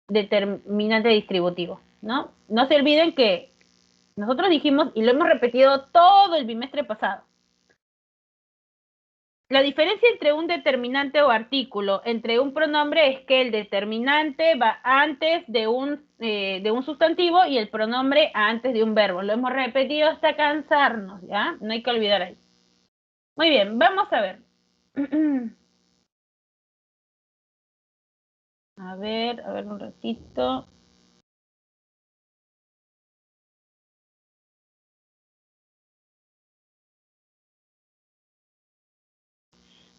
determinante distributivo, ¿no? No se olviden que nosotros dijimos, y lo hemos repetido todo el bimestre pasado, la diferencia entre un determinante o artículo entre un pronombre es que el determinante va antes de un sustantivo y el pronombre antes de un verbo. Lo hemos repetido hasta cansarnos, ¿ya? No hay que olvidar ahí. Muy bien, vamos a ver. A ver un ratito.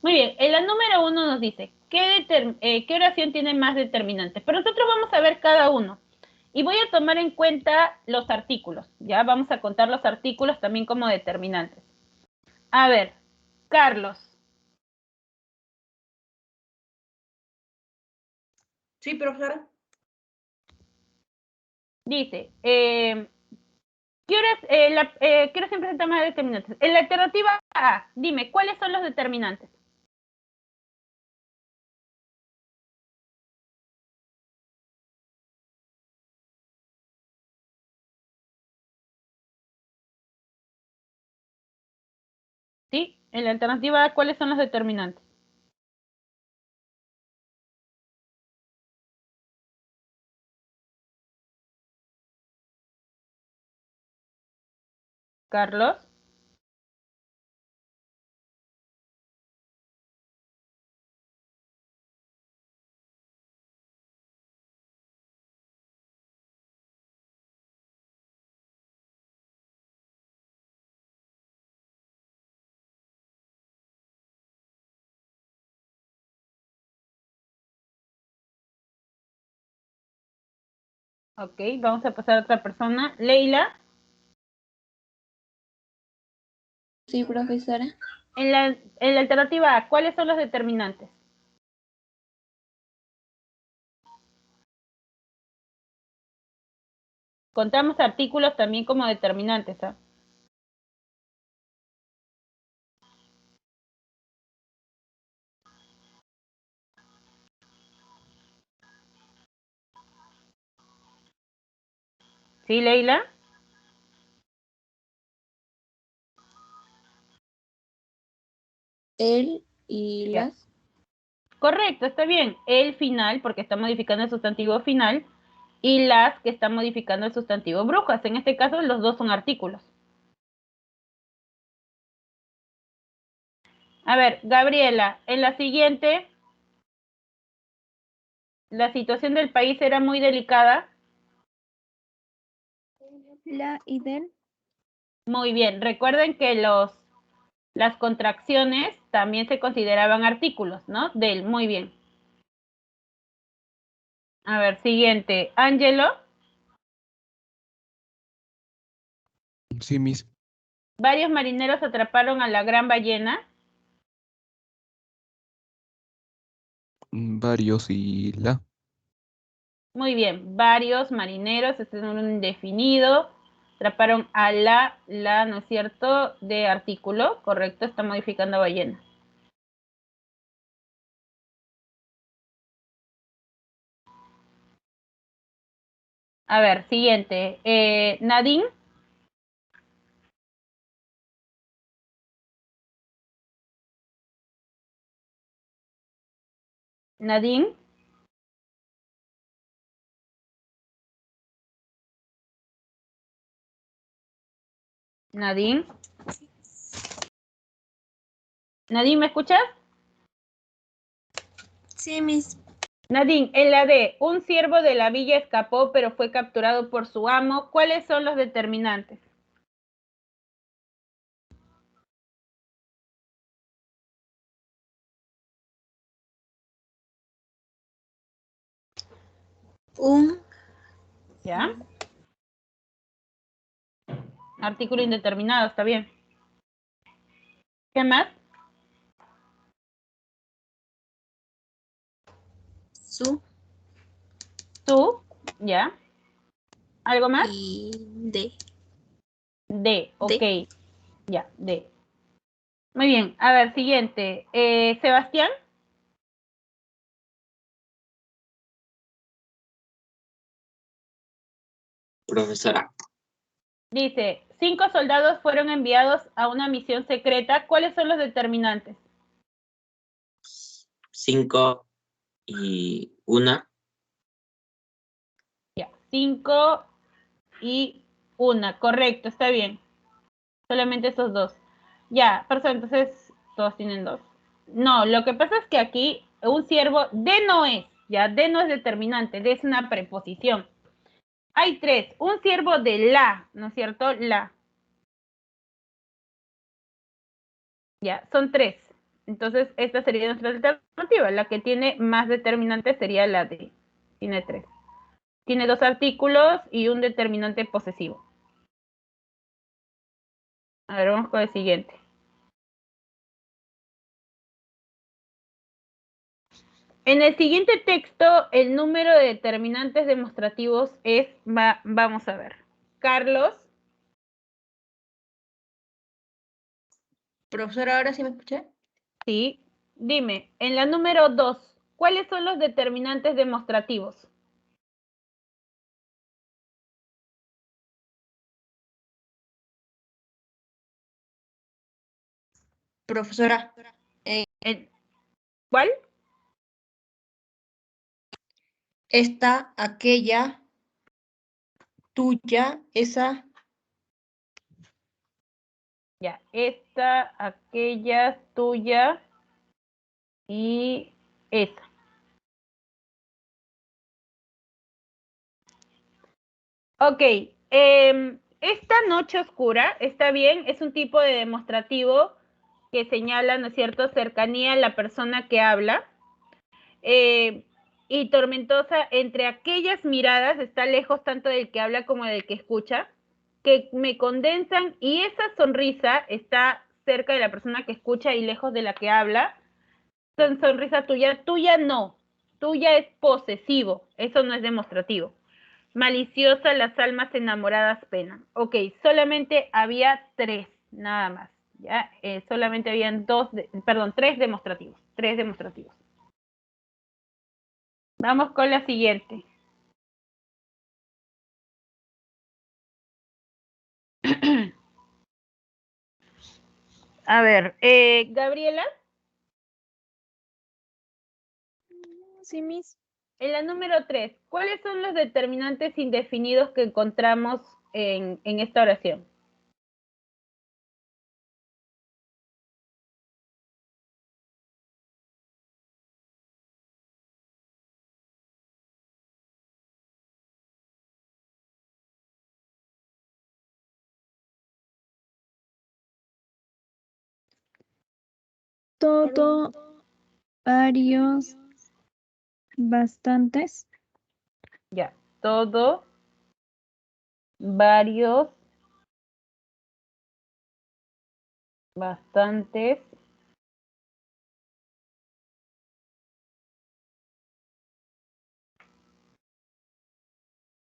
Muy bien, en la número 1 nos dice, ¿qué oración tiene más determinantes? Pero nosotros vamos a ver cada uno. Y voy a tomar en cuenta los artículos, ¿ya? Vamos a contar los artículos también como determinantes. A ver, Carlos. Sí, profesora. Dice, ¿qué oración presenta más determinantes? En la alternativa A, dime, ¿cuáles son los determinantes? ¿Sí? En la alternativa A, ¿cuáles son los determinantes? Carlos. Ok, vamos a pasar a otra persona. Leila. Sí, profesora. En la alternativa A, ¿cuáles son los determinantes? Contamos artículos también como determinantes, ¿ah? ¿Sí, Leila? El y Ya. las. Correcto, está bien. El final, porque está modificando el sustantivo final, y las que están modificando el sustantivo brujas. En este caso, los dos son artículos. A ver, Gabriela, en la siguiente, la situación del país era muy delicada. La y del. Muy bien. Recuerden que las contracciones también se consideraban artículos, ¿no? Del, muy bien. A ver, siguiente. Ángelo. Sí, mis. Varios marineros atraparon a la gran ballena. Varios y la. Muy bien, varios marineros, este es un indefinido, atraparon a ¿no es cierto?, de artículo, correcto, está modificando a ballena. A ver, siguiente, Nadine. Nadine. Nadine. Nadine, ¿me escuchas? Sí, mis. Nadine, en la D, un siervo de la villa escapó pero fue capturado por su amo. ¿Cuáles son los determinantes? Un. ¿Ya? Artículo indeterminado, está bien. ¿Qué más? Su. Tú, ¿ya? ¿Algo más? Y de. D, ok, De. ya, D. Muy bien, a ver, siguiente. Sebastián. Profesora, Dice, 5 soldados fueron enviados a una misión secreta. ¿Cuáles son los determinantes? 5 y 1. Ya, 5 y 1. Correcto, está bien. Solamente esos dos. Ya, perfecto, entonces todos tienen 2. No, lo que pasa es que aquí un siervo de no es, ya, de no es determinante, de es una preposición. Hay 3, un siervo de la, ¿no es cierto? La. Ya, son 3. Entonces, esta sería nuestra alternativa. La que tiene más determinante sería la de. Tiene 3. Tiene 2 artículos y un determinante posesivo. A ver, vamos con el siguiente. En el siguiente texto, el número de determinantes demostrativos es, vamos a ver. Carlos. Profesora, ¿ahora sí me escuché? Sí. Dime, en la número 2, ¿cuáles son los determinantes demostrativos? Profesora, ¿Cuál? esta, aquella, tuya, esa. Ya, esta, aquella, tuya y esa. Ok, esta noche oscura, está bien, es un tipo de demostrativo que señala, ¿no es cierto?, cercanía a la persona que habla. Y tormentosa entre aquellas miradas, está lejos tanto del que habla como del que escucha, que me condensan, y esa sonrisa está cerca de la persona que escucha y lejos de la que habla. Sonrisa tuya, tuya no, tuya es posesivo, eso no es demostrativo. Maliciosa, las almas enamoradas penan. Ok, solamente había 3, nada más. ¿Ya? Solamente habían 3 demostrativos. 3 demostrativos. Vamos con la siguiente. A ver, Gabriela. Sí, Miss. En la número 3, ¿cuáles son los determinantes indefinidos que encontramos en esta oración? Todo, varios, bastantes. Ya, todo, varios, bastantes.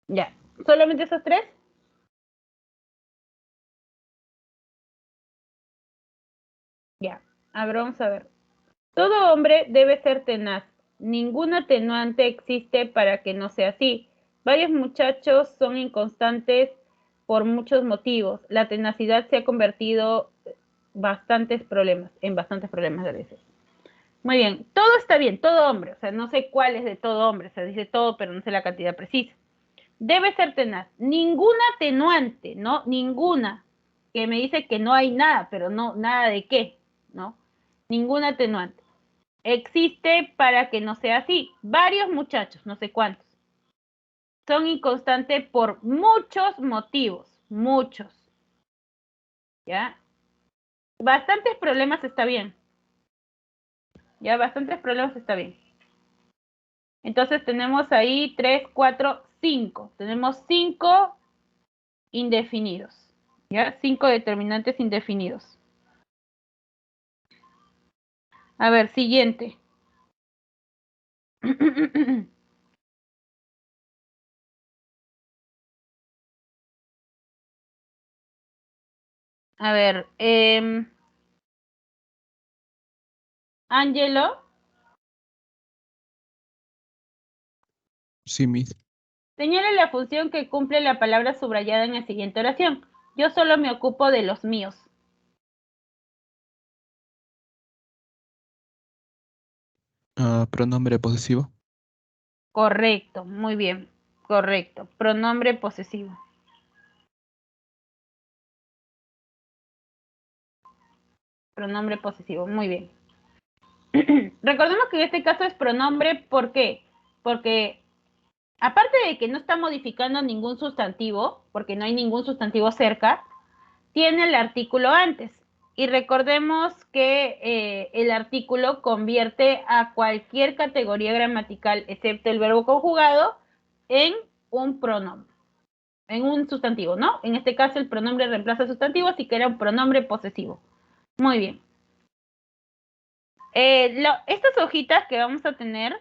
Ya, ¿solamente esos 3? Ya, a ver, vamos a ver. Todo hombre debe ser tenaz. Ningún atenuante existe para que no sea así. Varios muchachos son inconstantes por muchos motivos. La tenacidad se ha convertido en bastantes problemas a veces. Muy bien, todo está bien, todo hombre, o sea, no sé cuál es de todo hombre, o sea, dice todo, pero no sé la cantidad precisa. Debe ser tenaz. Ninguna atenuante, ¿no? Ninguna, que me dice que no hay nada, pero no, nada de qué, ¿no? Ninguna atenuante. Existe para que no sea así. Varios muchachos, no sé cuántos, son inconstantes por muchos motivos, muchos, ¿ya? Bastantes problemas está bien, ¿ya? Bastantes problemas está bien. Entonces tenemos ahí 3, 4, 5. Tenemos 5 indefinidos, ¿ya? 5 determinantes indefinidos. A ver, siguiente. A ver, Ángelo. Sí, Miss. Señale la función que cumple la palabra subrayada en la siguiente oración. Yo solo me ocupo de los míos. Pronombre posesivo. Correcto, muy bien. Correcto. Pronombre posesivo. Pronombre posesivo, muy bien. Recordemos que en este caso es pronombre, ¿por qué? Porque aparte de que no está modificando ningún sustantivo, porque no hay ningún sustantivo cerca, tiene el artículo antes. Y recordemos que el artículo convierte a cualquier categoría gramatical, excepto el verbo conjugado, en un pronombre, en un sustantivo, ¿no? En este caso el pronombre reemplaza el sustantivo, así que era un pronombre posesivo. Muy bien. Estas hojitas que vamos a tener,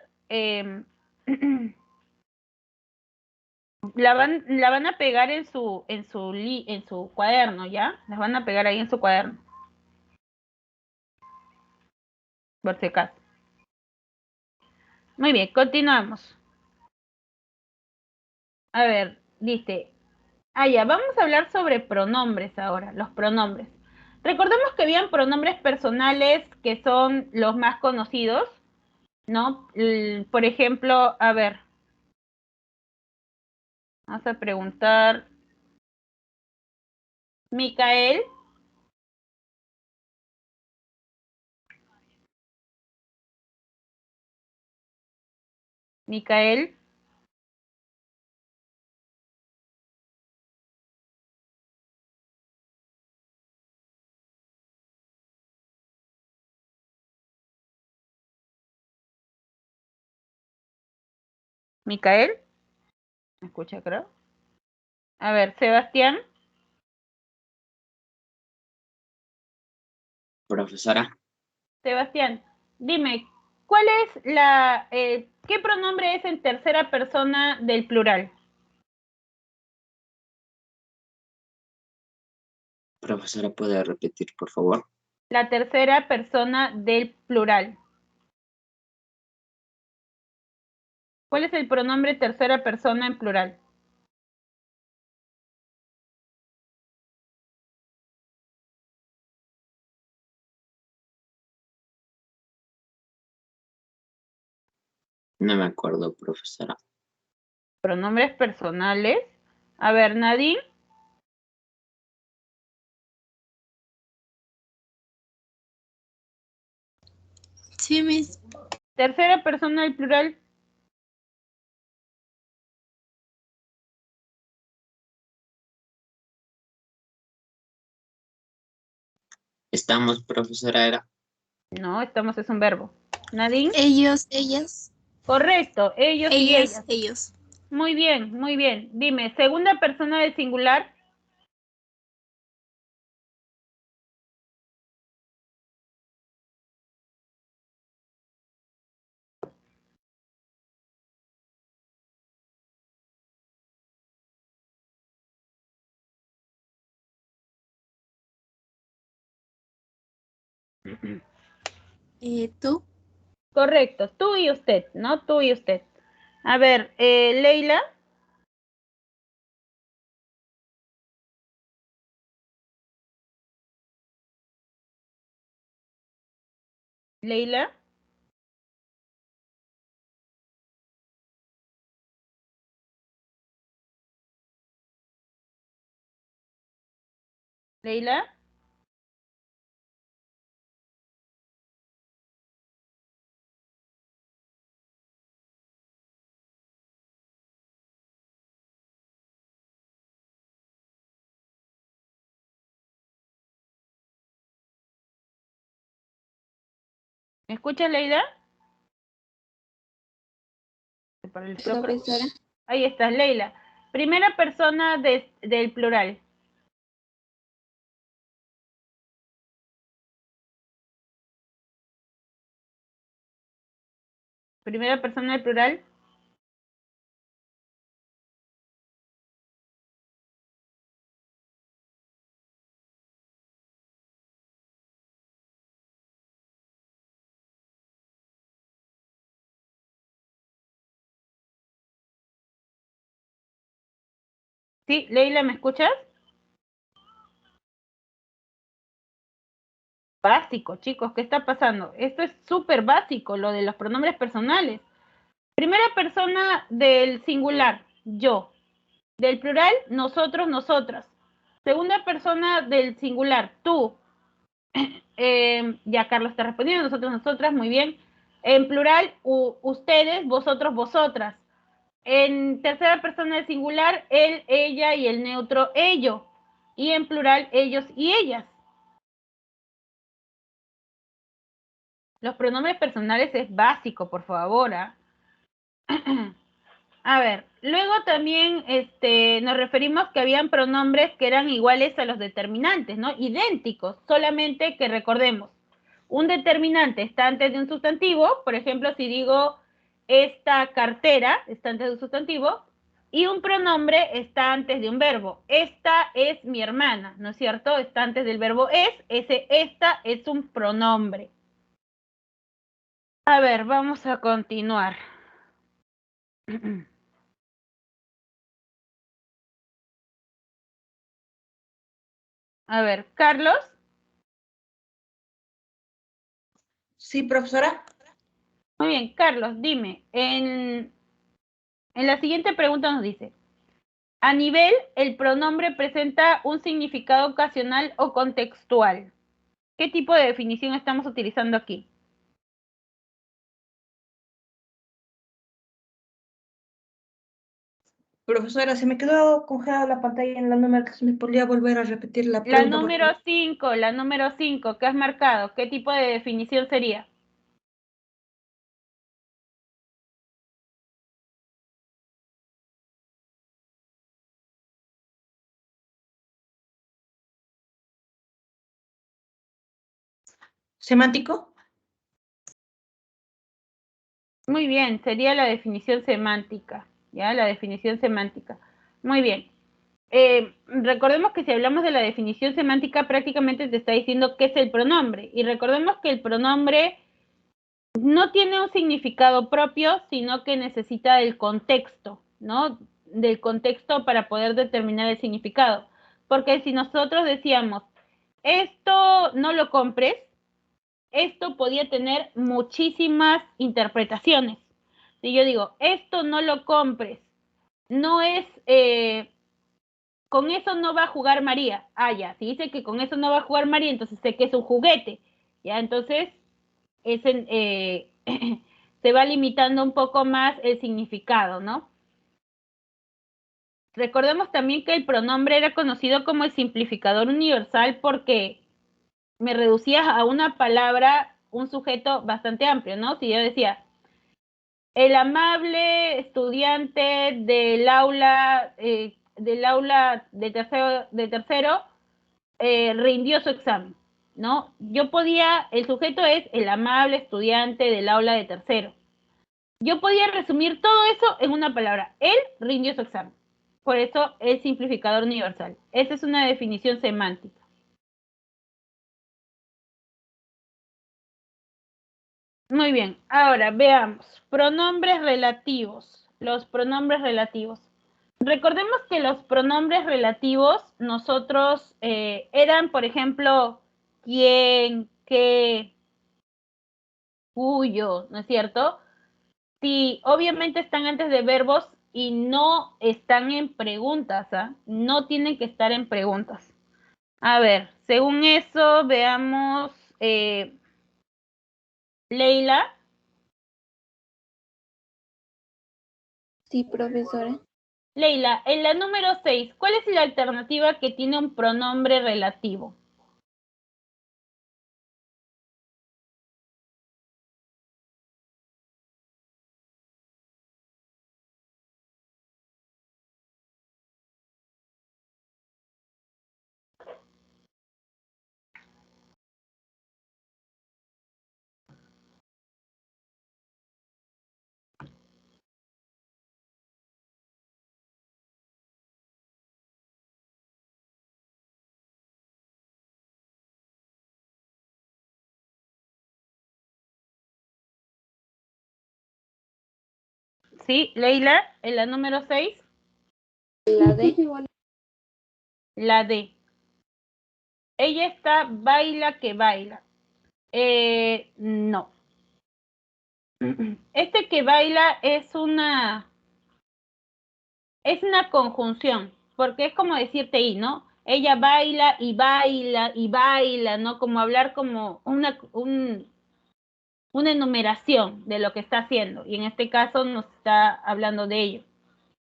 la van a pegar en su cuaderno, ¿ya? Las van a pegar ahí en su cuaderno. Por si acaso. Muy bien, continuamos. A ver, dice, ya, vamos a hablar sobre pronombres ahora, los pronombres. Recordemos que habían pronombres personales que son los más conocidos, ¿no? Por ejemplo, a ver, vamos a preguntar, Micael. Micael. Micael. ¿Me escucha, creo? A ver, Sebastián. Profesora, Sebastián, dime, ¿qué pronombre es en tercera persona del plural? profesora, ¿puede repetir, por favor? La tercera persona del plural. ¿Cuál es el pronombre tercera persona en plural? No me acuerdo, profesora. Pronombres personales. A ver, Nadine. Sí, Miss. Tercera persona del plural. Estamos, profesora, era. No, es un verbo. Nadine. Ellos, ellas, Correcto, ellos y ellas, ellas. ellos. Muy bien, muy bien. Dime, segunda persona del singular. ¿Tú? Correcto, tú y usted, ¿no? Tú y usted. A ver, Leila. Leila. Leila. ¿Me escuchas, Leila? Para el micrófono. Profesora. Ahí estás, Leila. Primera persona del plural. Primera persona del plural. Sí, Leila, ¿me escuchas? Básico, chicos, ¿qué está pasando? Esto es súper básico, lo de los pronombres personales. Primera persona del singular, yo. Del plural, nosotros, nosotras. Segunda persona del singular, tú. Ya Carlos está respondiendo, nosotros, nosotras, muy bien. En plural, ustedes, vosotros, vosotras. En tercera persona del singular, él, ella y el neutro, ello. Y en plural, ellos y ellas. Los pronombres personales es básico, por favor. A ver, luego también nos referimos que habían pronombres que eran iguales a los determinantes, ¿no? Idénticos, solamente que recordemos, un determinante está antes de un sustantivo, por ejemplo, si digo esta cartera está antes de un sustantivo, y un pronombre está antes de un verbo. Esta es mi hermana, ¿no es cierto? Está antes del verbo es, esta es un pronombre. A ver, vamos a continuar. A ver, Carlos. Sí, profesora. Muy bien, Carlos, dime, en la siguiente pregunta nos dice, a nivel, el pronombre presenta un significado ocasional o contextual. ¿Qué tipo de definición estamos utilizando aquí? Profesora, se me quedó congelada la pantalla en la número. ¿Me podría volver a repetir la La pregunta, por número favor? 5, ¿qué has marcado? ¿Qué tipo de definición sería? ¿Semántico? Muy bien, sería la definición semántica, ¿ya? La definición semántica. Muy bien. Recordemos que si hablamos de la definición semántica, prácticamente te está diciendo qué es el pronombre. Y recordemos que el pronombre no tiene un significado propio, sino que necesita del contexto, ¿no? Del contexto para poder determinar el significado. Porque si nosotros decíamos, esto no lo compres, esto podía tener muchísimas interpretaciones. Si yo digo, esto no lo compres, no es, con eso no va a jugar María. Ah, ya, si dice que con eso no va a jugar María, entonces sé que es un juguete. Ya, entonces se va limitando un poco más el significado, ¿no? Recordemos también que el pronombre era conocido como el simplificador universal porque me reducía a una palabra, un sujeto bastante amplio, ¿no? Si yo decía, el amable estudiante del aula de tercero rindió su examen, ¿no? Yo podía, el sujeto es el amable estudiante del aula de tercero. Yo podía resumir todo eso en una palabra. Él rindió su examen. Por eso es simplificador universal. Esa es una definición semántica. Muy bien, ahora veamos. Pronombres relativos. Los pronombres relativos. Recordemos que los pronombres relativos nosotros eran, por ejemplo, quién, qué, cuyo, ¿no es cierto? Sí, obviamente están antes de verbos y no están en preguntas, ¿ah? No tienen que estar en preguntas. A ver, según eso, veamos, Leila. Sí, profesora. Leila, en la número 6, ¿cuál es la alternativa que tiene un pronombre relativo? Sí, Leila, en la número 6. La D. La D. Ella está baila que baila. No. Este que baila es una conjunción, porque es como decirte ahí, ¿no? Ella baila y baila y baila, ¿no? Como hablar como una enumeración de lo que está haciendo. Y en este caso nos está hablando de ello.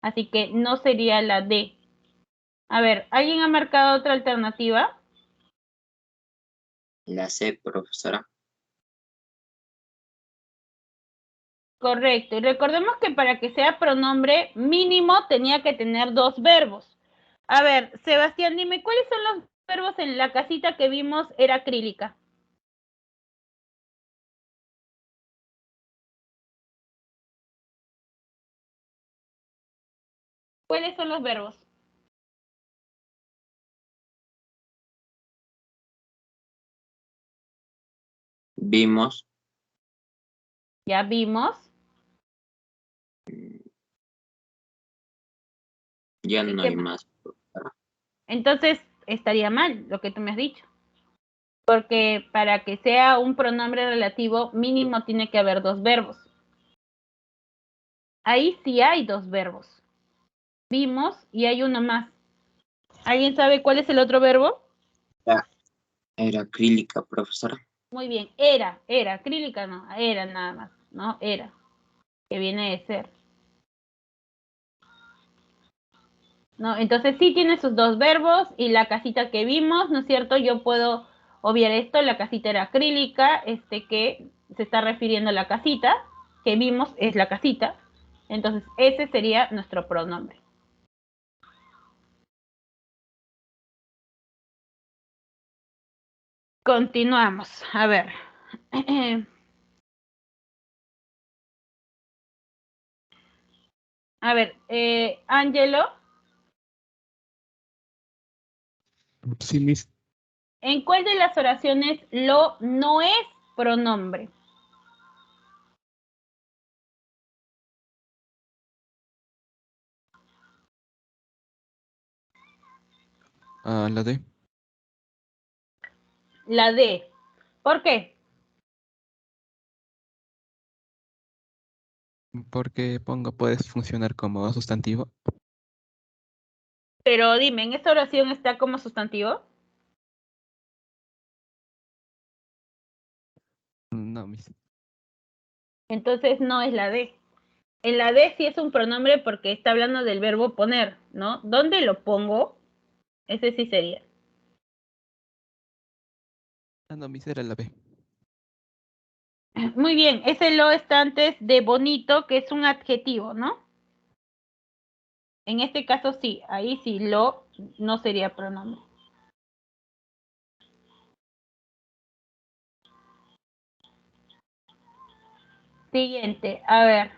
Así que no sería la D. A ver, ¿alguien ha marcado otra alternativa? La C, profesora. Correcto. Y recordemos que para que sea pronombre mínimo tenía que tener 2 verbos. A ver, Sebastián, dime, ¿cuáles son los verbos en la casita que vimos era acrílica? ¿Cuáles son los verbos? Vimos. Ya vimos. Ya ¿Y no qué hay más? más, profesora. Entonces estaría mal lo que tú me has dicho. Porque para que sea un pronombre relativo mínimo tiene que haber 2 verbos. Ahí sí hay 2 verbos. Vimos y hay uno más. ¿Alguien sabe cuál es el otro verbo? Ya, era acrílica, profesora. Muy bien, era, acrílica no, era nada más, ¿no? Era, que viene de ser. ¿No? Entonces sí tiene sus 2 verbos y la casita que vimos, ¿no es cierto? Yo puedo obviar esto, la casita era acrílica, que se está refiriendo a la casita, que vimos es la casita. Entonces ese sería nuestro pronombre. Continuamos, a ver. A ver, Ángelo, Sí, Miss. ¿en cuál de las oraciones lo no es pronombre? Ah, la D. La D. ¿Por qué? Porque pongo puedes funcionar como sustantivo. Pero dime, ¿en esta oración está como sustantivo? No, Miss. Entonces no es la D. En la D sí es un pronombre porque está hablando del verbo poner, ¿no? ¿Dónde lo pongo? Ese sí sería. Ah, no, Miss era la B. Muy bien, ese lo está antes de bonito, que es un adjetivo, ¿no? En este caso sí, ahí sí lo no sería pronombre. Siguiente, a ver.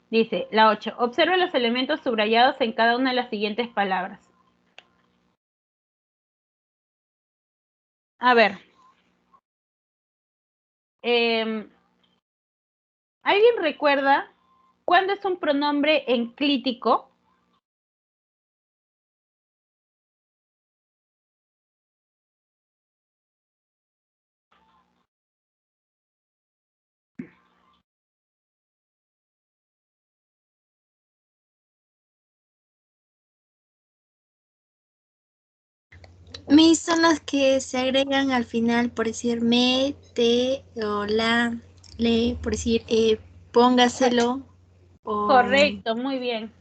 Dice, la 8. Observa los elementos subrayados en cada una de las siguientes palabras. A ver. ¿Alguien recuerda cuándo es un pronombre enclítico? Mis son las que se agregan al final, por decir me, te o la, le, por decir póngaselo o... Correcto, muy bien.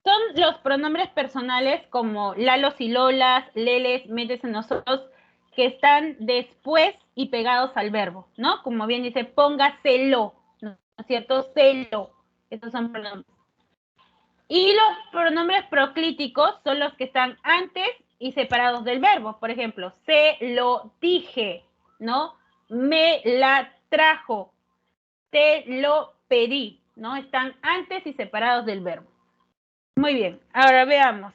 Son los pronombres personales como lalos y lolas, leles, metes en nosotros, que están después y pegados al verbo, ¿no? Como bien dice, póngaselo, ¿no es cierto? Celo. Estos son pronombres. Y los pronombres proclíticos son los que están antes y separados del verbo. Por ejemplo, se lo dije, ¿no? Me la trajo, te lo pedí, ¿no? Están antes y separados del verbo. Muy bien, ahora veamos.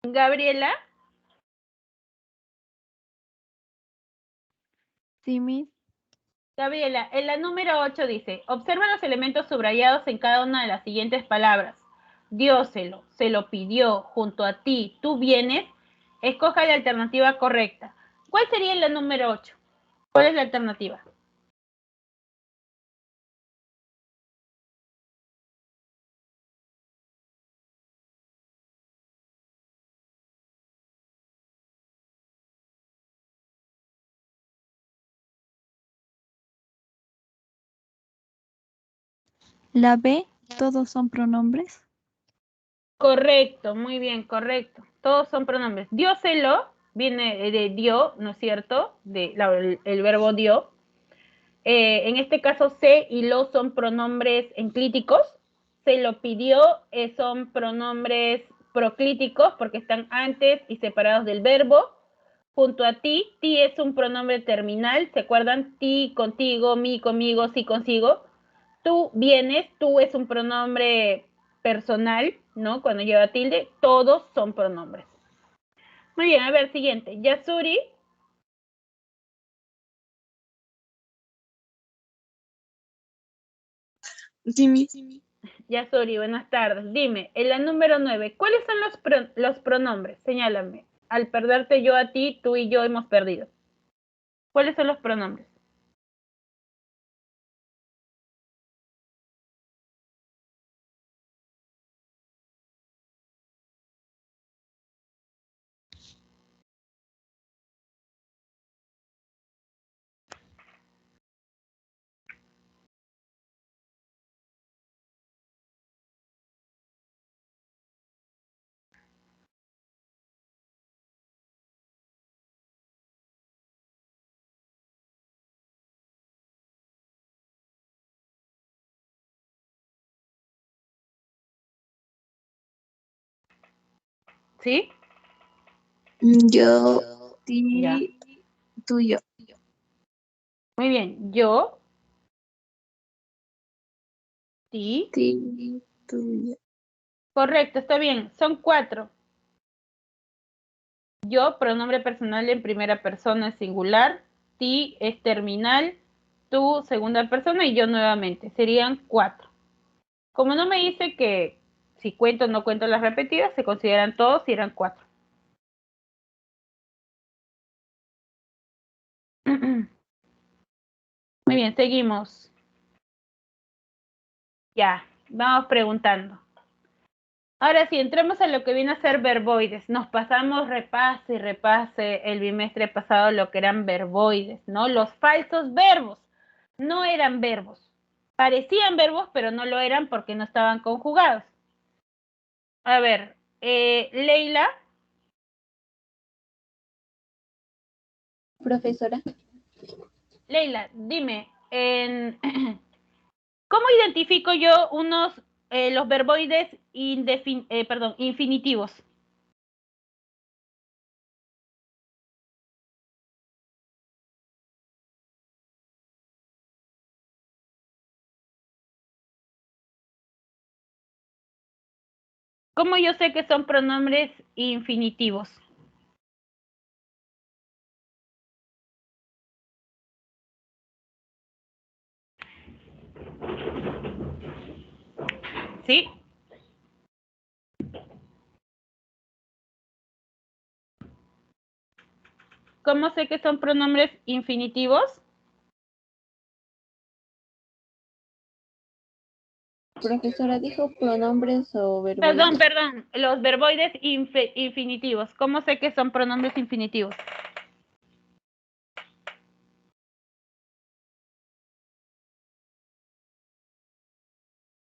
Gabriela, Sí, Miss. Gabriela, en la número 8 dice, observa los elementos subrayados en cada una de las siguientes palabras. Dióselo, se lo pidió, junto a ti, tú vienes. Escoja la alternativa correcta. ¿Cuál sería la número 8? ¿Cuál es la alternativa? La B, todos son pronombres. Correcto, muy bien, correcto. Todos son pronombres. Dióselo viene de dio, ¿no es cierto? El verbo dio. En este caso, se y lo son pronombres enclíticos. Se lo pidió, son pronombres proclíticos porque están antes y separados del verbo. Junto a ti es un pronombre terminal. ¿Se acuerdan? Ti, contigo, mi, conmigo, sí, consigo. Tú vienes, tú es un pronombre personal, ¿no? Cuando lleva tilde, todos son pronombres. Muy bien, a ver, siguiente. Yasuri. Dime. Yasuri, buenas tardes. Dime, en la número 9, ¿cuáles son los pronombres? Señálame. Al perderte yo a ti, tú y yo hemos perdido. ¿Cuáles son los pronombres? ¿Sí? Yo, Ya. ti, tú, yo. Muy bien. Yo, ti. Ti, tú, yo. Correcto, está bien. Son 4. Yo, pronombre personal en primera persona es singular. Ti es terminal. Tú, segunda persona y yo nuevamente. Serían 4. Como no me dice que si cuento o no cuento las repetidas, se consideran todos y eran 4. Muy bien, seguimos. Ya, vamos preguntando. Ahora sí, entremos a lo que viene a ser verboides. Nos pasamos repase y repase el bimestre pasado lo que eran verboides, ¿no? Los falsos verbos no eran verbos. Parecían verbos, pero no lo eran porque no estaban conjugados. A ver, Leila. Profesora. Leila, dime, ¿cómo identifico yo los verboides infinitivos? ¿Cómo yo sé que son pronombres infinitivos? ¿Sí? ¿Cómo sé que son pronombres infinitivos? Profesora, ¿dijo pronombres o verboides? Perdón, los verboides infinitivos. ¿Cómo sé que son pronombres infinitivos?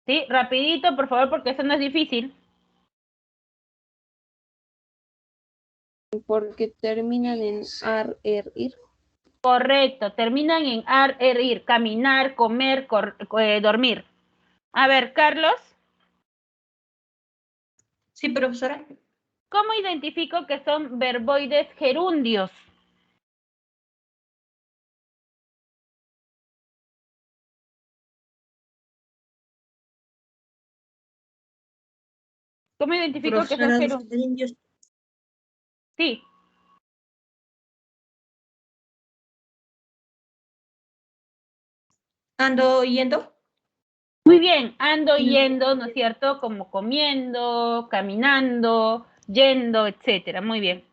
Sí, rapidito, por favor, porque eso no es difícil. Porque terminan en ar, er, ir. Correcto, terminan en ar, er, ir, caminar, comer, dormir. A ver, Carlos. Sí, profesora. ¿Cómo identifico que son verboides gerundios? ¿Cómo identifico que son Profesora, los gerundios? gerundios. Sí. Ando yendo. Muy bien, ando yendo, ¿no es cierto? Como comiendo, caminando, yendo, etcétera. Muy bien.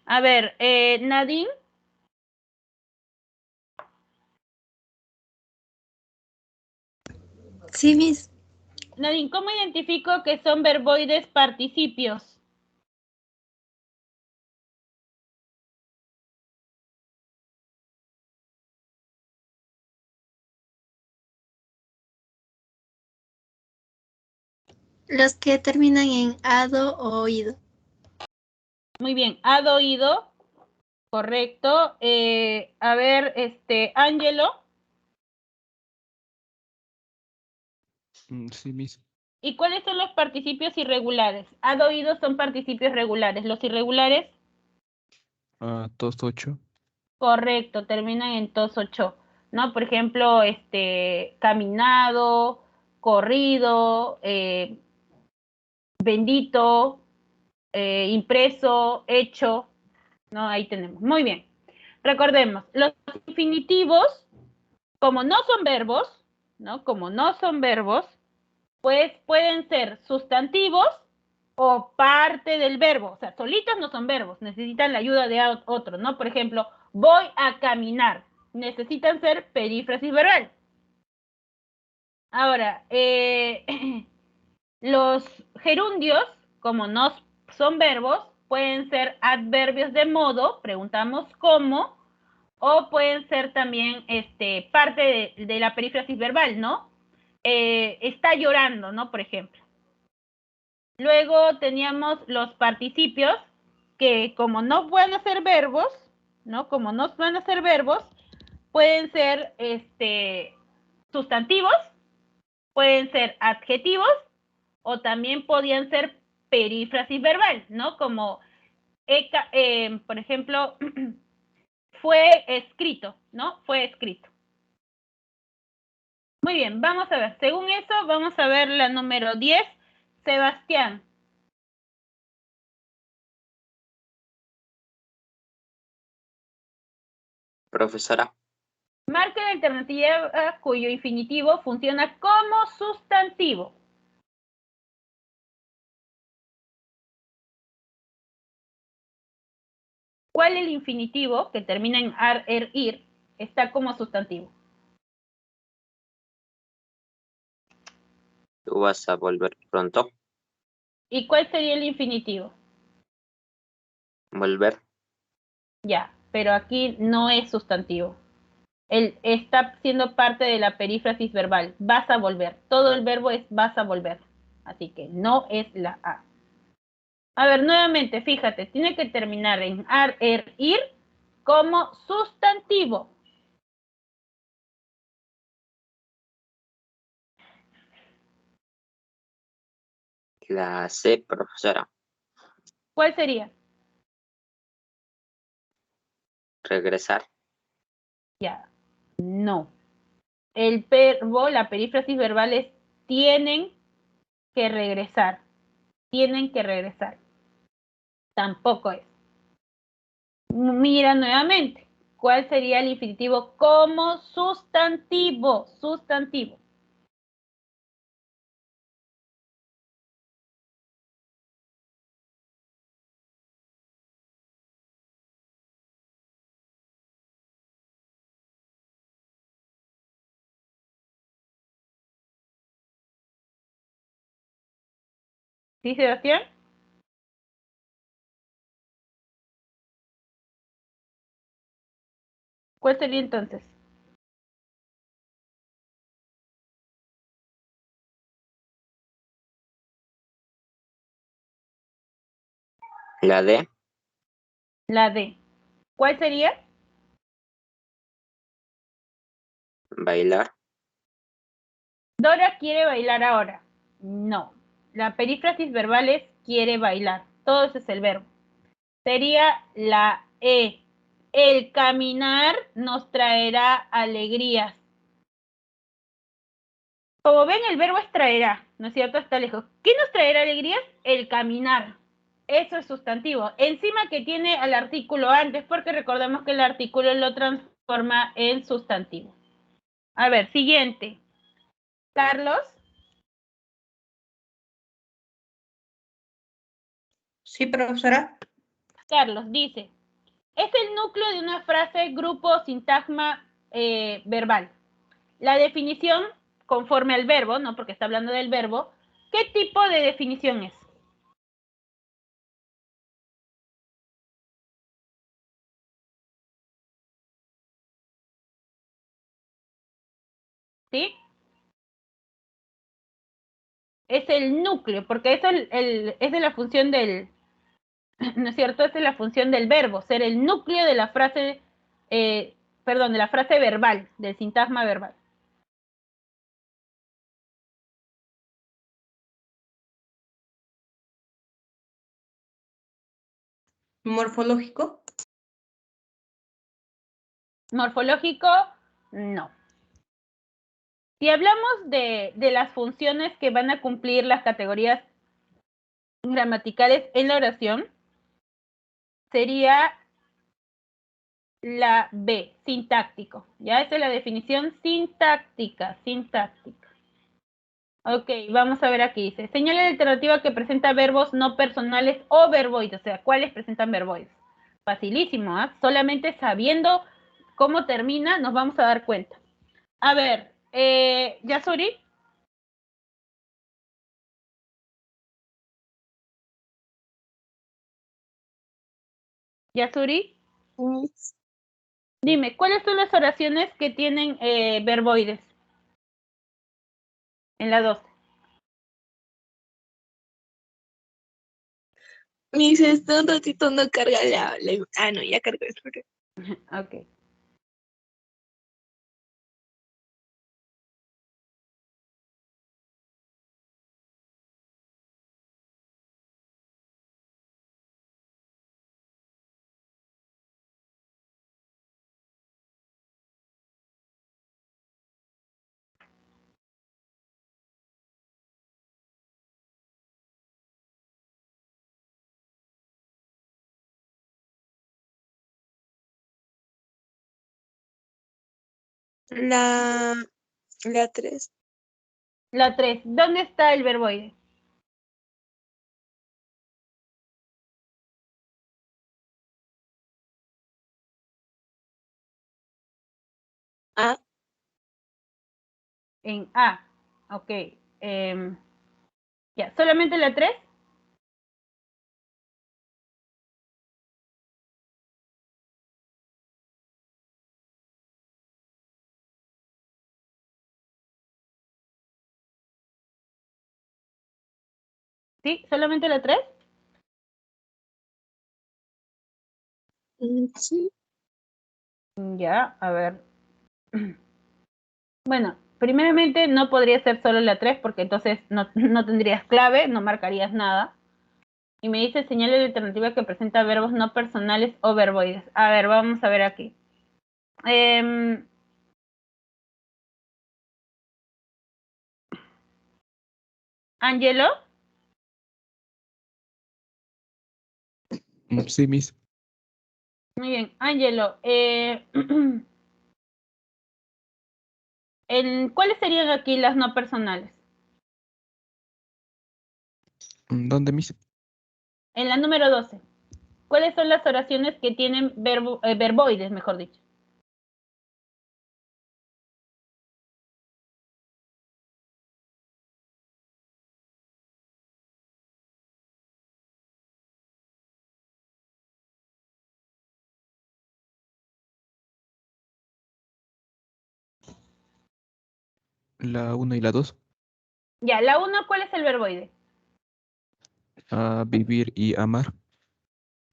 A ver, Nadine. Sí, Miss. Nadine, ¿cómo identifico que son verboides participios? Los que terminan en ado o oído. Muy bien, ado, oído. Correcto. A ver, Ángelo. Sí, Miss. ¿Y cuáles son los participios irregulares? Ado, oído son participios regulares. ¿Los irregulares? Tos 8. Correcto, terminan en tos 8, ¿no? Por ejemplo, caminado, corrido, bendito, impreso, hecho, ¿no? Ahí tenemos. Muy bien. Recordemos, los infinitivos, como no son verbos, ¿no? Como no son verbos, pues pueden ser sustantivos o parte del verbo. O sea, solitos no son verbos, necesitan la ayuda de otro, ¿no? Por ejemplo, voy a caminar. Necesitan ser perífrasis verbal. Ahora, los gerundios, como no son verbos, pueden ser adverbios de modo, preguntamos cómo, o pueden ser también parte de la perífrasis verbal, ¿no? Está llorando, ¿no? Por ejemplo. Luego teníamos los participios, que como no van a ser verbos, ¿no? Como no van a ser verbos, pueden ser sustantivos, pueden ser adjetivos, o también podían ser perífrasis verbal, ¿no? Como, por ejemplo, fue escrito, ¿no? Fue escrito. Muy bien, vamos a ver. Según eso, vamos a ver la número 10. Sebastián. Profesora, Marca la alternativa cuyo infinitivo funciona como sustantivo. ¿Cuál el infinitivo que termina en ar, er, ir está como sustantivo? ¿tú vas a volver pronto? ¿Y cuál sería el infinitivo? Volver. Ya, pero aquí no es sustantivo. Él está siendo parte de la perífrasis verbal. Vas a volver. Todo el verbo es vas a volver. Así que no es la A. A ver, nuevamente, fíjate, tiene que terminar en ar, er, ir como sustantivo. La C, profesora. ¿Cuál sería? Regresar. Ya, no. El verbo, la perífrasis verbal es tienen que regresar. Tienen que regresar. Tampoco es. Mira nuevamente. ¿Cuál sería el infinitivo como sustantivo? Sustantivo. ¿Sí, Sebastián? ¿Cuál sería entonces? La D. La D. ¿Cuál sería? Bailar. Dora quiere bailar ahora. No. La perífrasis verbal es quiere bailar. Todo ese es el verbo. Sería la E. El caminar nos traerá alegrías. Como ven, el verbo es traerá, ¿no es cierto? Está lejos. ¿Qué nos traerá alegrías? El caminar. Eso es sustantivo. Encima que tiene al artículo antes, porque recordemos que el artículo lo transforma en sustantivo. A ver, siguiente. Carlos. Sí, profesora. Carlos dice, es el núcleo de una frase, grupo, sintagma verbal. La definición, conforme al verbo, no porque está hablando del verbo, ¿qué tipo de definición es? ¿Sí? Es el núcleo, porque eso es de la función del, ¿no es cierto? Esa es la función del verbo, ser el núcleo de la frase, de la frase verbal, del sintagma verbal. Morfológico. Morfológico, no. Si hablamos de las funciones que van a cumplir las categorías gramaticales en la oración, sería la B, sintáctico. Ya esa es la definición sintáctica. Ok, vamos a ver aquí. Dice, señala la alternativa que presenta verbos no personales o verboides. O sea, ¿cuáles presentan verboides? Facilísimo, ¿ah? Solamente sabiendo cómo termina nos vamos a dar cuenta. A ver, Yasuri. Yasuri, dime, ¿cuáles son las oraciones que tienen verboides? En la 12. Miss, está un ratito no carga Ah, no, ya cargó. Espera. Ok. La 3. La 3. ¿Dónde está el verboide? A. En A. Ok. Ya, ¿solamente la 3? ¿Sí? ¿Solamente la 3? Sí. Ya, a ver. Bueno, primeramente no podría ser solo la 3 porque entonces no tendrías clave, no marcarías nada. Y me dice señal de alternativa que presenta verbos no personales o verboides. A ver, vamos a ver aquí. Angelo. Sí, Miss. Muy bien, Angelo. ¿Cuáles serían aquí las no personales? ¿Dónde, Miss? En la número 12. ¿Cuáles son las oraciones que tienen verboides, mejor dicho? La 1 y la 2. Ya, la 1, ¿cuál es el verboide? Vivir y amar.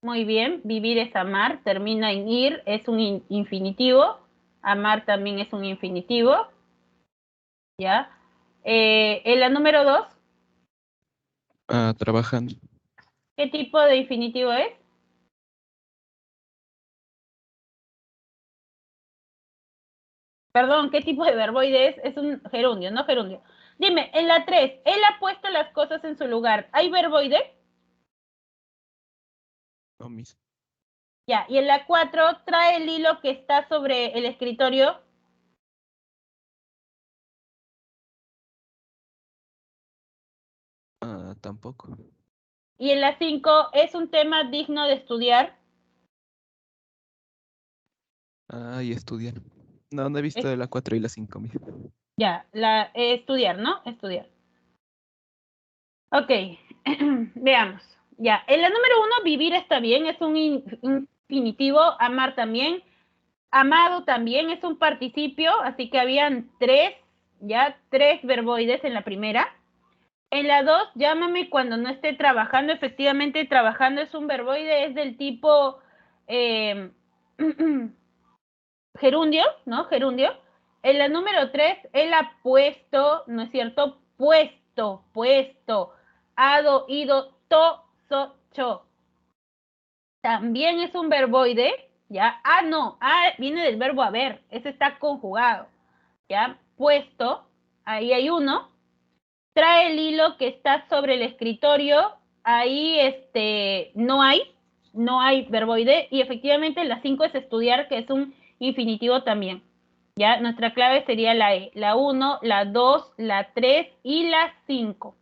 Muy bien, vivir es amar, termina en ir, es un infinitivo. Amar también es un infinitivo. ¿Ya? En la número 2, Trabajando. ¿qué tipo de infinitivo es? Perdón, ¿qué tipo de verboide es? Es un gerundio, no gerundio. Dime, en la 3, él ha puesto las cosas en su lugar. ¿Hay verboide? No, Miss. Ya, y en la 4, trae el hilo que está sobre el escritorio. Tampoco. Y en la 5, ¿es un tema digno de estudiar? Y estudiar. No, no he visto la 4 y la 5, mija. Ya, estudiar, ¿no? Estudiar. Ok, veamos. Ya, en la número 1, vivir está bien, es un infinitivo, amar también. Amado también es un participio, así que habían 3, ya, 3 verboides en la primera. En la 2, llámame cuando no esté trabajando. Efectivamente, trabajando es un verboide, es del tipo gerundio, ¿no? Gerundio. En la número 3, él ha puesto, ¿no es cierto? Puesto. Ado, ido, to, so, cho. También es un verboide, ¿ya? No, viene del verbo haber, ese está conjugado, ¿ya? Puesto, ahí hay uno. Trae el hilo que está sobre el escritorio, ahí no hay verboide, y efectivamente la 5 es estudiar, que es un infinitivo también, ¿ya? Nuestra clave sería la E, la 1, la 2, la 3 y la 5.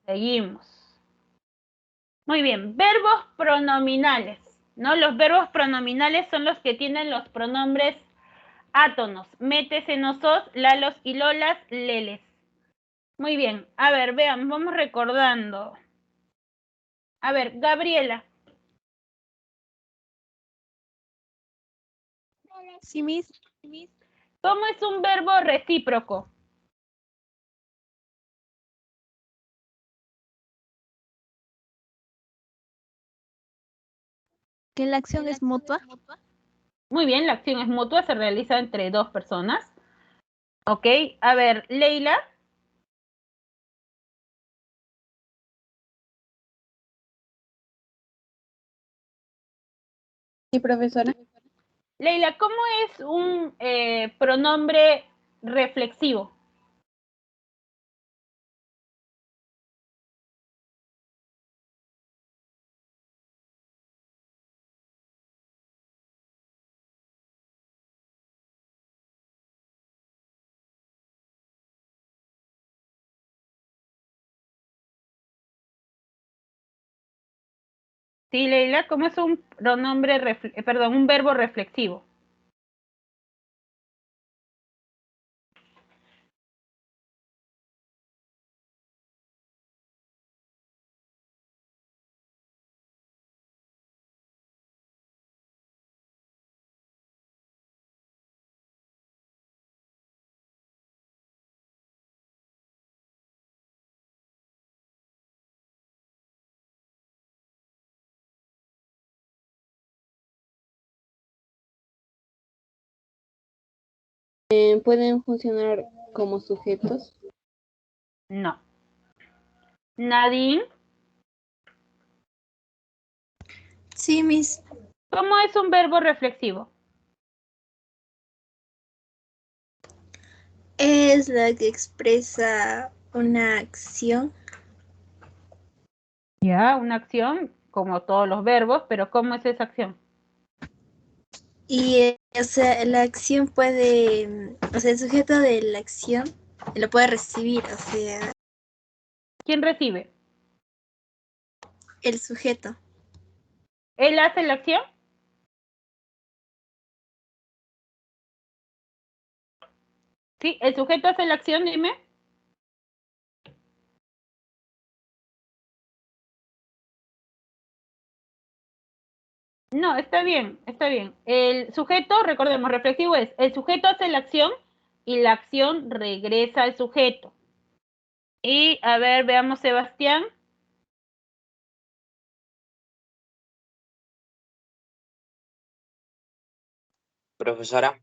Seguimos. Muy bien, verbos pronominales, ¿no? Los verbos pronominales son los que tienen los pronombres átonos, metes, enosos, lalos y lolas, leles. Muy bien, a ver, vean, vamos recordando. A ver, Gabriela. Sí, Miss. ¿Cómo es un verbo recíproco? Que la acción es mutua. Muy bien, la acción es mutua, se realiza entre 2 personas. Ok, a ver, Leila. Sí, profesora. Leila, ¿cómo es un pronombre reflexivo? Sí, Leila, ¿cómo es un pronombre, un verbo reflexivo? ¿Pueden funcionar como sujetos? No. Nadine, Sí, Miss. ¿cómo es un verbo reflexivo? Es la que expresa una acción. Ya, una acción, como todos los verbos, pero ¿cómo es esa acción? Y, o sea, la acción puede, o sea, el sujeto de la acción lo puede recibir, o sea, ¿Quién recibe? el sujeto. ¿Él hace la acción? Sí, el sujeto hace la acción, dime. No, está bien, está bien. El sujeto, recordemos, reflexivo es, el sujeto hace la acción y la acción regresa al sujeto. Y, a ver, veamos, Sebastián. Profesora,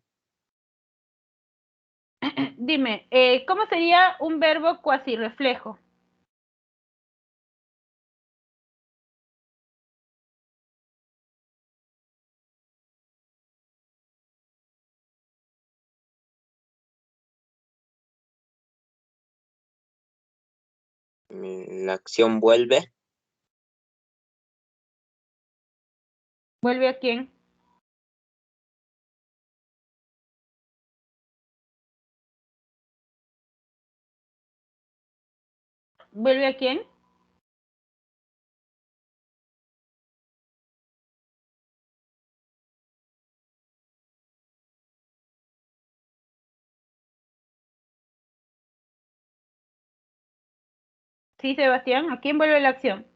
Dime, ¿cómo sería un verbo cuasi reflejo? la acción vuelve ¿Vuelve a quién? ¿Vuelve a quién? Sí, Sebastián, ¿a quién vuelve la acción?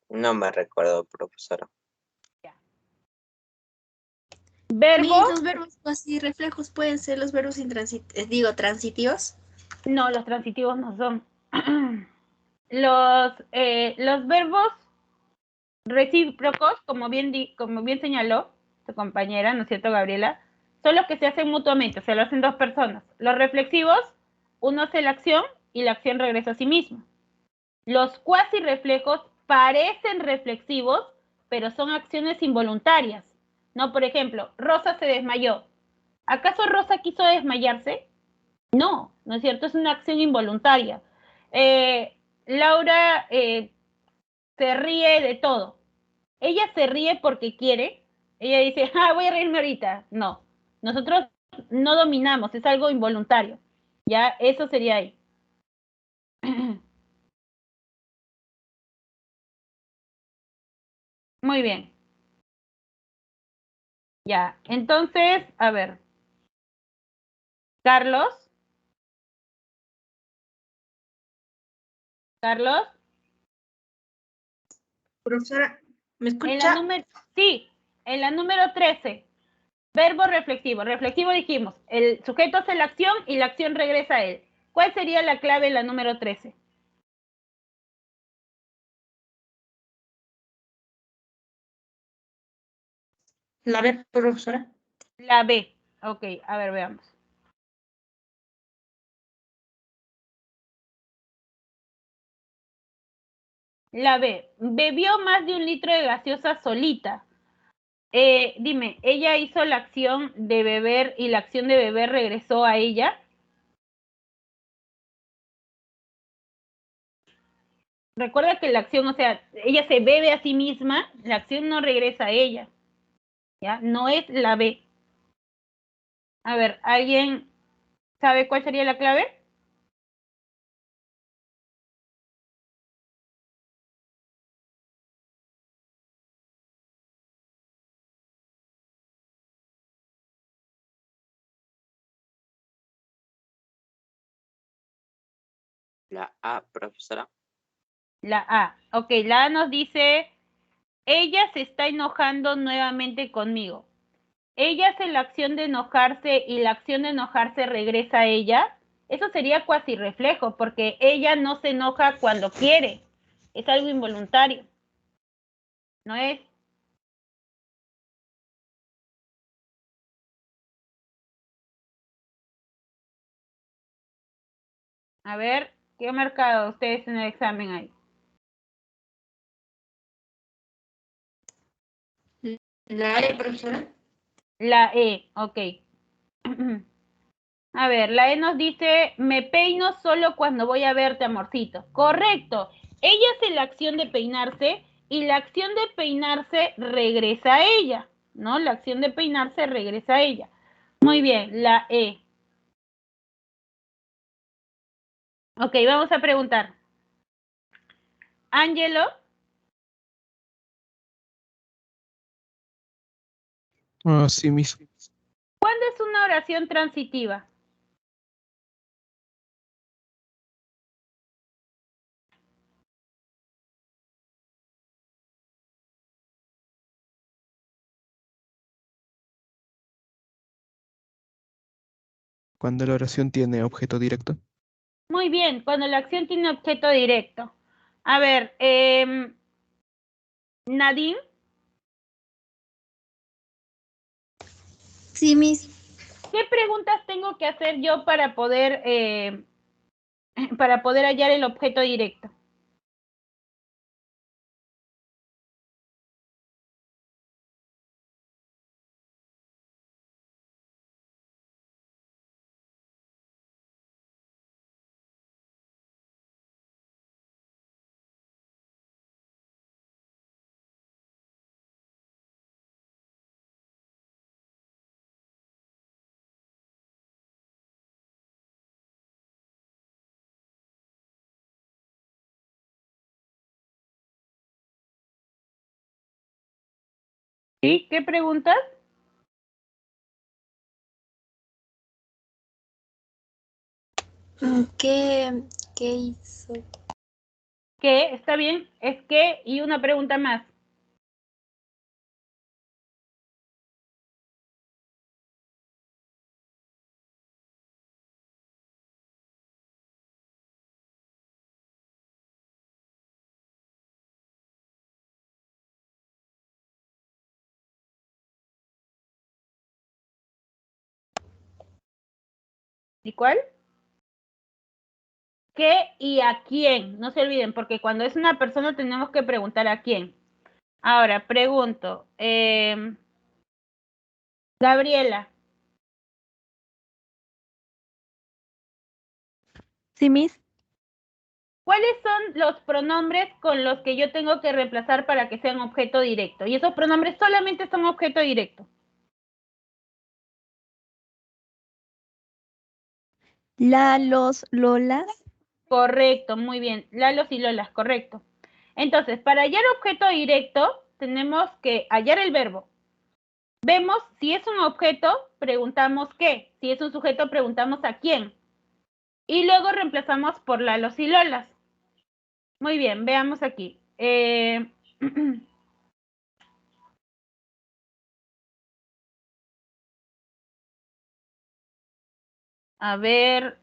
No me recuerdo, profesora. Verbo, Los verbos así reflejos pueden ser los verbos transitivos. no, los transitivos no son. Los verbos recíprocos, como bien señaló su compañera, ¿no es cierto, Gabriela? Son los que se hacen mutuamente, o sea, lo hacen dos personas. Los reflexivos, uno hace la acción y la acción regresa a sí mismo. Los cuasi reflejos parecen reflexivos, pero son acciones involuntarias. No, por ejemplo, Rosa se desmayó. ¿Acaso Rosa quiso desmayarse? No, ¿no es cierto? Es una acción involuntaria. Laura se ríe de todo. Ella se ríe porque quiere. Ella dice, voy a reírme ahorita. No, nosotros no dominamos, es algo involuntario. Ya, eso sería ahí. Muy bien. Ya, entonces, a ver. Carlos. Carlos. Profesora, ¿me En la escucha? número, sí, en la número 13. Verbo reflexivo. Reflexivo dijimos, el sujeto hace la acción y la acción regresa a él. ¿Cuál sería la clave en la número 13? La B, profesora. La B. Ok, a ver, veamos. La B. Bebió más de 1 litro de gaseosa solita. Dime, ¿ella hizo la acción de beber y la acción de beber regresó a ella? Recuerda que la acción, o sea, ella se bebe a sí misma, la acción no regresa a ella. ¿Ya? No es la B. A ver, ¿alguien sabe cuál sería la clave? La A, profesora. La A. Ok, la A nos dice, ella se está enojando nuevamente conmigo. ¿Ella hace la acción de enojarse y la acción de enojarse regresa a ella? Eso sería cuasi reflejo, porque ella no se enoja cuando quiere. Es algo involuntario. ¿No es? A ver, ¿qué han marcado ustedes en el examen ahí? La E, profesora. La E, ok. A ver, la E nos dice, me peino solo cuando voy a verte, amorcito. Correcto. Ella hace la acción de peinarse y la acción de peinarse regresa a ella, ¿no? La acción de peinarse regresa a ella. Muy bien, la E. Ok, vamos a preguntar. Ángelo, Ah, sí, mis. ¿cuándo es una oración transitiva? Cuando la oración tiene objeto directo. Muy bien, cuando la acción tiene objeto directo. A ver, Nadine, Sí, mis. ¿qué preguntas tengo que hacer yo para poder hallar el objeto directo? ¿Sí? ¿Qué preguntas? ¿Qué hizo? ¿Qué? ¿Está bien? Es que, y una pregunta más. ¿Y cuál? ¿Qué y a quién? No se olviden, porque cuando es una persona tenemos que preguntar a quién. Ahora, pregunto. Gabriela, Sí, Miss. ¿cuáles son los pronombres con los que yo tengo que reemplazar para que sean objeto directo? Y esos pronombres solamente son objeto directo. Los, Lolas. Correcto, muy bien. Lalos y Lolas, correcto. Entonces, para hallar objeto directo, tenemos que hallar el verbo. Vemos si es un objeto, preguntamos qué. Si es un sujeto, preguntamos a quién. Y luego reemplazamos por Lalos y Lolas. Muy bien, veamos aquí. A ver,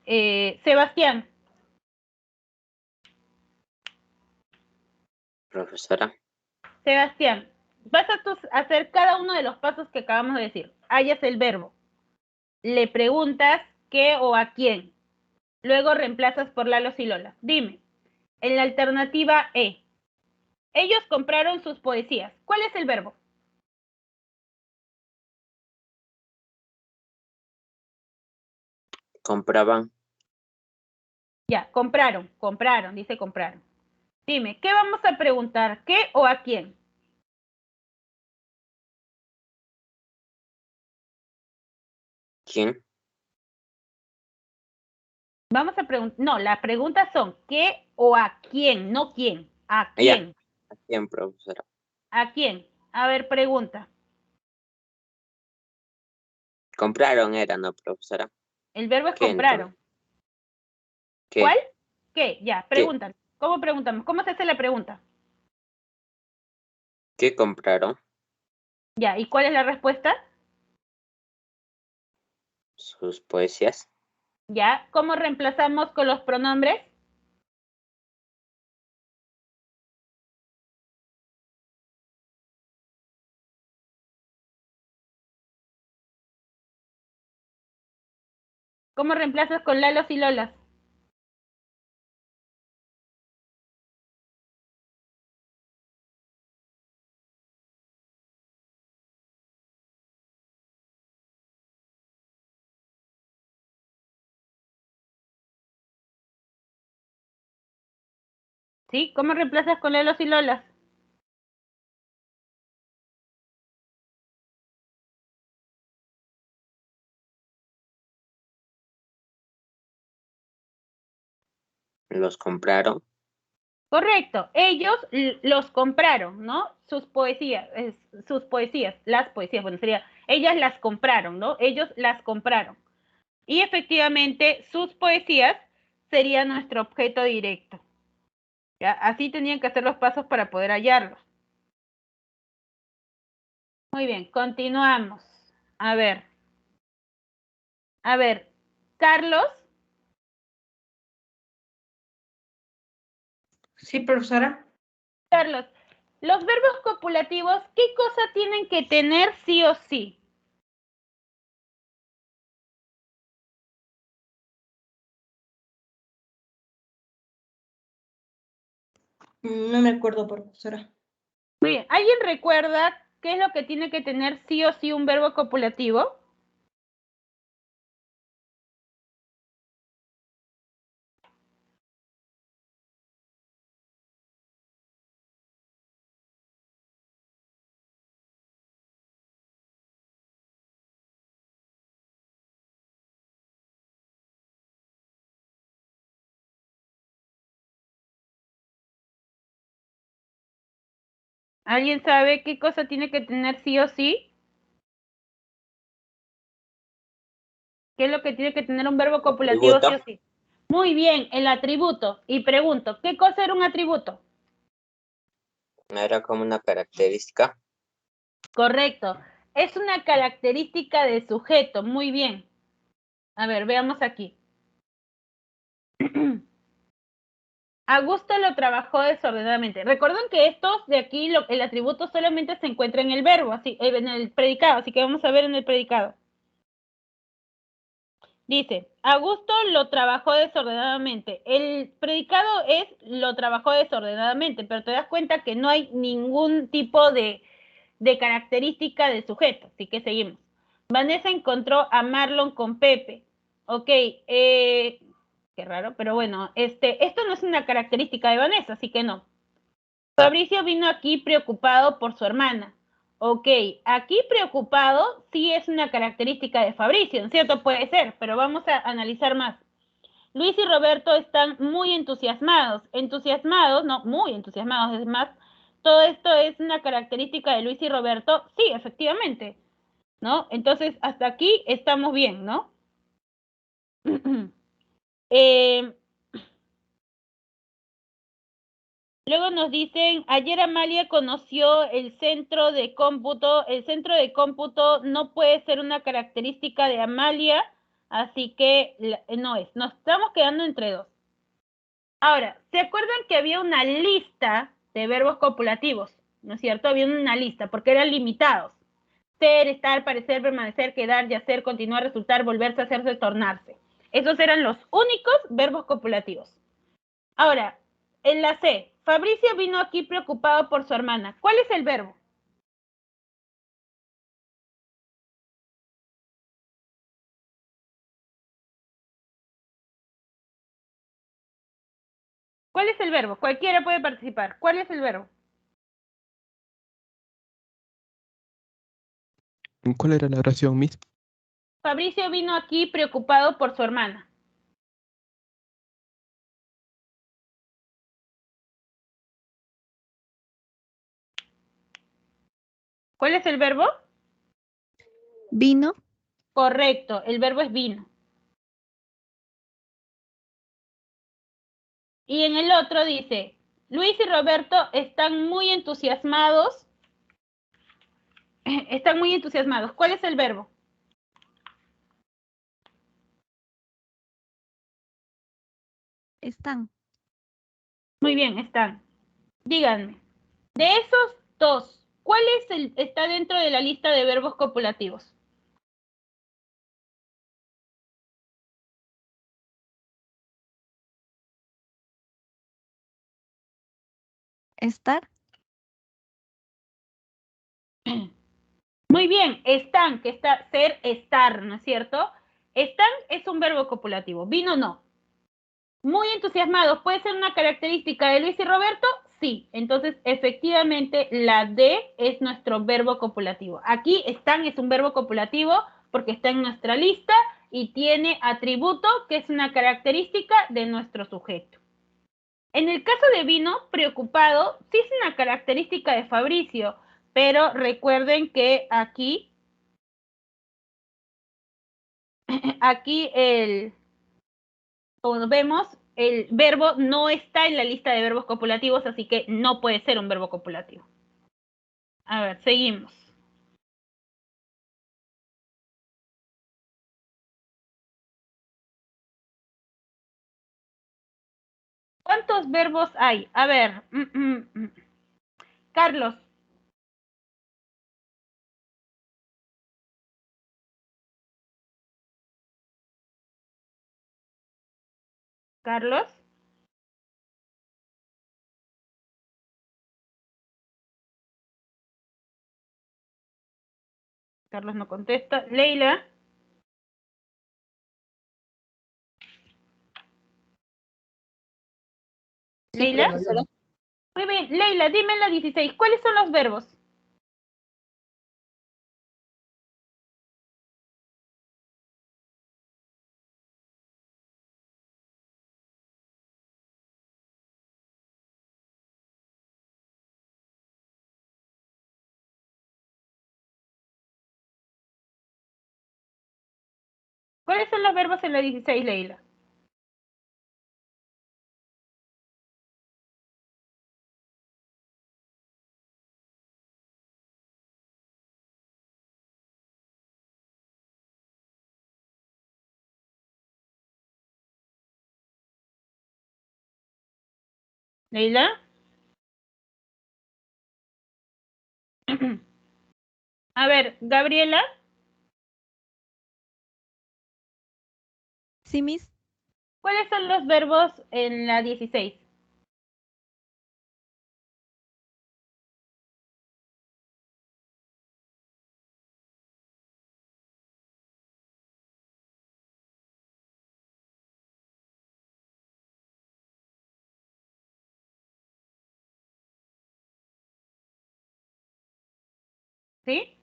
Sebastián. Profesora. Sebastián, vas a hacer cada uno de los pasos que acabamos de decir. Hallas el verbo. Le preguntas qué o a quién. Luego reemplazas por Lalos y Lolas. Dime, en la alternativa E, ellos compraron sus poesías. ¿Cuál es el verbo? Compraban. Ya, compraron, dice compraron. Dime, ¿qué vamos a preguntar? ¿Qué o a quién? ¿Quién? Vamos a preguntar, no, las preguntas son ¿qué o a quién? No quién, ¿a Ya. quién? ¿A quién, profesora? ¿A quién? A ver, pregunta. Compraron era, ¿no, profesora? El verbo es ¿Qué entonces? compraron. ¿Qué? ¿Cuál? ¿Qué? Ya, ¿Qué? preguntan. ¿Cómo preguntamos? ¿Cómo se hace la pregunta? ¿Qué compraron? Ya, ¿y cuál es la respuesta? Sus poesías. Ya, ¿cómo reemplazamos con los pronombres? ¿Cómo reemplazas con Lalos y Lolas? ¿Sí? ¿Cómo reemplazas con Lalos y Lolas? Los compraron. Correcto, ellos los compraron, ¿no? Sus poesías, las poesías, bueno, sería, ellas las compraron, ¿no? Ellos las compraron. Y efectivamente, sus poesías sería nuestro objeto directo. ¿Ya? Así tenían que hacer los pasos para poder hallarlos. Muy bien, continuamos. A ver, Carlos, Sí, profesora. Carlos, los verbos copulativos, ¿qué cosa tienen que tener sí o sí? No me acuerdo, profesora. Muy bien, ¿alguien recuerda qué es lo que tiene que tener sí o sí un verbo copulativo? ¿Alguien sabe qué cosa tiene que tener sí o sí? ¿Qué es lo que tiene que tener un verbo copulativo sí o Atributo. sí? Muy bien, el atributo. Y pregunto, ¿qué cosa era un atributo? Era como una característica. Correcto. Es una característica de sujeto. Muy bien. A ver, veamos aquí. Augusto lo trabajó desordenadamente. Recuerden que estos de aquí, el atributo solamente se encuentra en el verbo, así, en el predicado, así que vamos a ver en el predicado. Dice, Augusto lo trabajó desordenadamente. El predicado es lo trabajó desordenadamente, pero te das cuenta que no hay ningún tipo de característica de sujeto, así que seguimos. Vanessa encontró a Marlon con Pepe. Ok, qué raro, pero bueno, esto no es una característica de Vanessa, así que no. Fabricio vino aquí preocupado por su hermana. Ok, aquí preocupado sí es una característica de Fabricio, ¿no es cierto? Puede ser, pero vamos a analizar más. Luis y Roberto están muy entusiasmados. Entusiasmados, no, muy entusiasmados, es más. Todo esto es una característica de Luis y Roberto. Sí, efectivamente, ¿no? Entonces, hasta aquí estamos bien, ¿no? Luego nos dicen, ayer Amalia conoció el centro de cómputo. El centro de cómputo no puede ser una característica de Amalia, así que no es. Nos estamos quedando entre dos. Ahora, ¿se acuerdan que había una lista de verbos copulativos? ¿No es cierto? Había una lista porque eran limitados. Ser, estar, parecer, permanecer, quedar, yacer, continuar, resultar, volverse, hacerse, tornarse. Esos eran los únicos verbos copulativos. Ahora, en la C, Fabricio vino aquí preocupado por su hermana. ¿Cuál es el verbo? ¿Cuál es el verbo? Cualquiera puede participar. ¿Cuál es el verbo? ¿Cuál era la oración, Miss? Fabricio vino aquí preocupado por su hermana. ¿Cuál es el verbo? Vino. Correcto, el verbo es vino. Y en el otro dice, Luis y Roberto están muy entusiasmados. Están muy entusiasmados. ¿Cuál es el verbo? Están. Muy bien, están. Díganme, de esos dos, ¿cuál está dentro de la lista de verbos copulativos? Estar. Muy bien, están, que está ser, estar, ¿no es cierto? Están es un verbo copulativo, vino no. Muy entusiasmados, ¿puede ser una característica de Luis y Roberto? Sí, entonces efectivamente la D es nuestro verbo copulativo. Aquí están es un verbo copulativo porque está en nuestra lista y tiene atributo que es una característica de nuestro sujeto. En el caso de vino, preocupado, sí es una característica de Fabricio, pero recuerden que aquí como vemos, el verbo no está en la lista de verbos copulativos, así que no puede ser un verbo copulativo. A ver, seguimos. ¿Cuántos verbos hay? A ver, Carlos. Carlos. Carlos no contesta. Leila. Sí, Leila. profesora. Muy bien, Leila, dime en la 16, ¿cuáles son los verbos? ¿Cuáles son los verbos en la 16, Leila? ¿Leila? A ver, Gabriela. Sí, Miss. ¿Cuáles son los verbos en la 16? ¿Sí?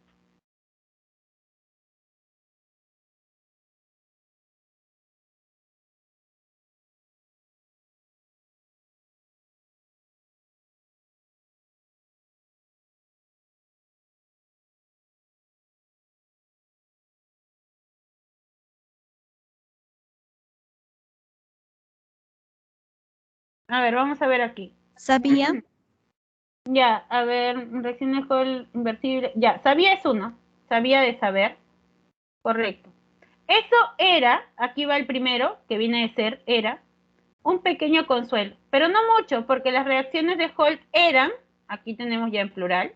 A ver, vamos a ver aquí. Sabía. Ya, a ver, recién dejó el invertible. Ya, sabía es uno. Sabía de saber. Correcto. Eso era, aquí va el primero, que viene de ser, era, un pequeño consuelo. Pero no mucho, porque las reacciones de Holt eran, aquí tenemos ya en plural,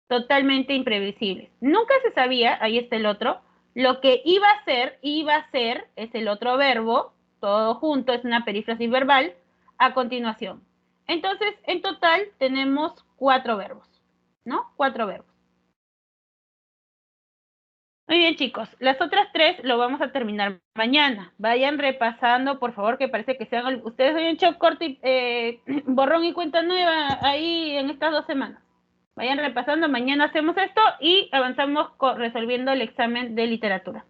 totalmente imprevisibles. Nunca se sabía, ahí está el otro, lo que iba a ser, es el otro verbo, todo junto, es una perífrasis verbal, a continuación. Entonces, en total tenemos 4 verbos, ¿no? 4 verbos. Muy bien, chicos. Las otras 3 lo vamos a terminar mañana. Vayan repasando, por favor, que parece que sean... Ustedes hoy en shock corto y borrón y cuenta nueva ahí en estas 2 semanas. Vayan repasando, mañana hacemos esto y avanzamos resolviendo el examen de literatura.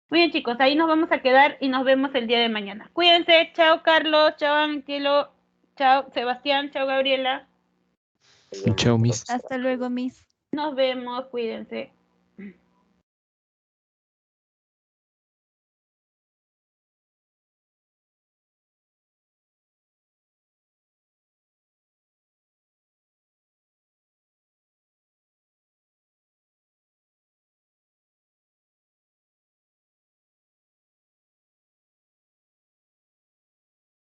Muy bien, chicos, ahí nos vamos a quedar y nos vemos el día de mañana. Cuídense, chao Carlos, chao Ángelo, chao Sebastián, chao Gabriela. Chao, Miss. Hasta luego, Miss. Nos vemos, cuídense.